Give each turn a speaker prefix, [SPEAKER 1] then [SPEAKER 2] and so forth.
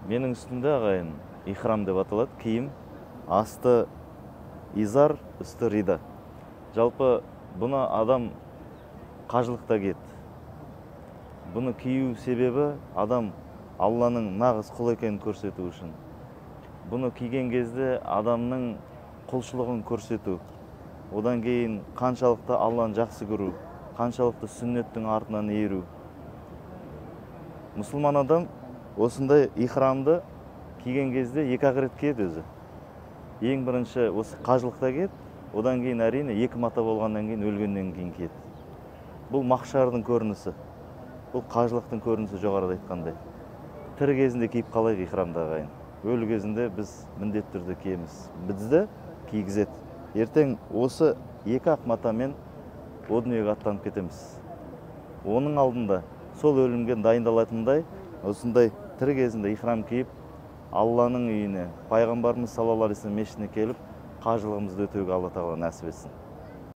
[SPEAKER 1] Менің үстімде ағайын ихрам деп аталады, киім, асты изар, үсті рида. Жалпы бұны адам қажылықта киеді. Бұны кию себебі адам Алланың нағыз құл екенін көрсету үшін. Бұны киген кезде адамның құлшылығын көрсету. Одан кейін қаншалықты Алланы жақсы көру, қаншалықты сүннеттің артынан еру. Мұсылман адам осындай ихрамды киген кезде екі-ақ рет киеді өзі. Ең бірінші осы қажылықта киеді, одан кейін әрине екі мата болғаннан кейін өлгеннен кейін киеді. Бұл махшардың көрінісі, бұл қажылықтың көрінісі жоғарыда айтқандай. Тірі кезінде киіп қалайық ихрамды ағайын. Өлі кезінде біз міндетті түрде киеміз. Бізді кигізеді. Ертең осы екі-ақ матамен о дүниеге аттанып кетеміз. Оның алдында сол өлімге дайындалатындай, осындай тірі кезінде ихрам киіп, Алланың үйіне, пайғамбарымыз саллаллаху алейхи ва саллям мешітіне келіп, қажылығымызды өтеуге Алла тағала нәсіп етсін.